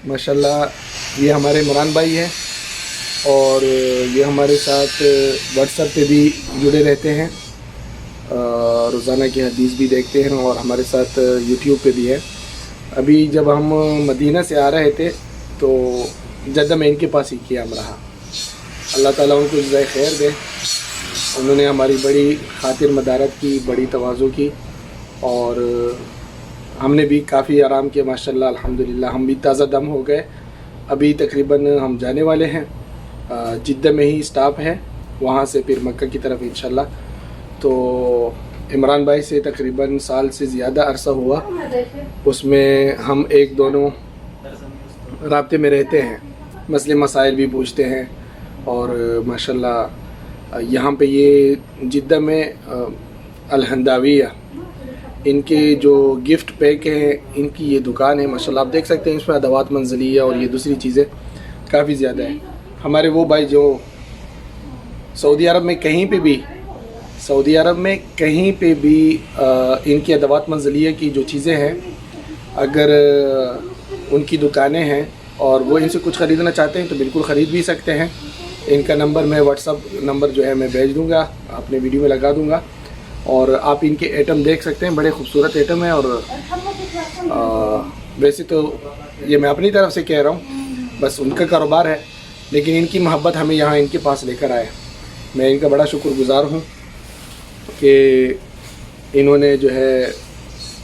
माशाल्लाह ये हमारे इमरान भाई हैं और ये हमारे साथ व्हाट्सएप पे भी जुड़े रहते हैं, रोज़ाना की हदीस भी देखते हैं और हमारे साथ यूट्यूब पे भी है। अभी जब हम मदीना से आ रहे थे तो जद्दा में इनके पास ही क़याम रहा। अल्लाह ताला उनको जज़ाए खैर दे। उन्होंने हमारी बड़ी खातिर मदारत की, बड़ी तवाज़ु की और हमने भी काफ़ी आराम किया माशाल्लाह अल्हम्दुलिल्लाह। हम भी ताज़ा दम हो गए। अभी तकरीबन हम जाने वाले हैं, जिद्दा में ही स्टॉप है, वहाँ से फिर मक्का की तरफ इंशाल्लाह। तो इमरान भाई से तकरीबन साल से ज़्यादा अरसा हुआ, उसमें हम एक दोनों राब्ते में रहते हैं, मसले मसाइल भी पूछते हैं और माशाल्लाह यहाँ पे ये जिद्दा में अल-हंदाविया इनके जो गिफ्ट पैक हैं, इनकी ये दुकान है माशाल्लाह। आप देख सकते हैं इसमें अदवात मंज़िलिया और ये दूसरी चीज़ें काफ़ी ज़्यादा है। हमारे वो भाई जो सऊदी अरब में कहीं पे भी इनकी अदवात मंज़िलिया की जो चीज़ें हैं, अगर उनकी दुकानें हैं और वो इनसे कुछ ख़रीदना चाहते हैं तो बिल्कुल ख़रीद भी सकते हैं। इनका नंबर मैं व्हाट्सअप नंबर जो है मैं भेज दूँगा, अपने वीडियो में लगा दूँगा और आप इनके आइटम देख सकते हैं। बड़े खूबसूरत आइटम है और वैसे तो ये मैं अपनी तरफ से कह रहा हूँ, बस उनका कारोबार है, लेकिन इनकी मोहब्बत हमें यहाँ इनके पास लेकर आए। मैं इनका बड़ा शुक्रगुज़ार हूँ कि इन्होंने जो है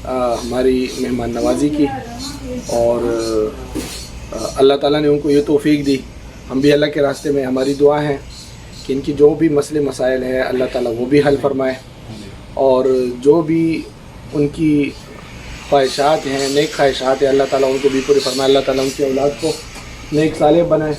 हमारी मेहमान नवाज़ी की और अल्लाह ताला ने उनको ये तौफीक दी। हम भी अल्लाह के रास्ते में, हमारी दुआ है कि इनकी जो भी मसले मसाइल हैं अल्लाह ताला वो भी हल फरमाए और जो भी उनकी ख्वाहिशात हैं, नेक ख्वाहिशात हैं, अल्लाह ताला उनको भी पूरे फरमाए। अल्लाह ताला उनकी औलाद को नेक सालेह बनाए।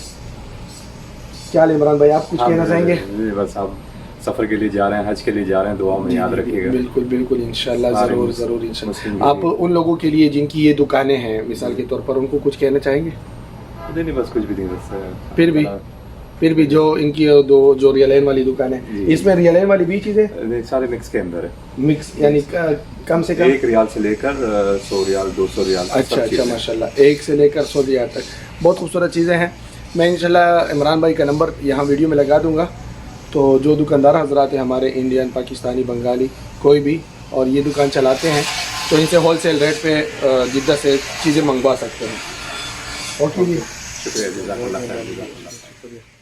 क्या इमरान भाई, आप कुछ कहना चाहेंगे? बस आप सफ़र के लिए जा रहे हैं, हज के लिए जा रहे हैं, दुआ में याद रखिएगा। बिल्कुल बिल्कुल इंशाल्लाह, ज़रूर इंशाल्लाह। आप उन लोगों के लिए जिनकी ये दुकानें हैं मिसाल के तौर पर, उनको कुछ कहना चाहेंगे? नहीं, बस कुछ भी नहीं, बस फिर भी जो इनकी दो जो रियलाइन वाली दुकान है, इसमें रियलाइन वाली भी चीज़ें सारे मिक्स के अंदर है। मिक्स यानी कम से कम 1 रियाल से लेकर 100 रियाल 200 रियाल। अच्छा माशाल्लाह, 1 से लेकर 100 रियाल तक बहुत खूबसूरत चीज़ें हैं। मैं इंशाल्लाह इमरान भाई का नंबर यहाँ वीडियो में लगा दूँगा। तो जो दुकानदार हजरात हैं हमारे, इंडियन, पाकिस्तानी, बंगाली, कोई भी, और ये दुकान चलाते हैं, तो इनसे होलसेल रेट पे जिद्दा से चीज़ें मंगवा सकते हैं। ओके जी, शुक्रिया, जज़ाकल्लाह खैर।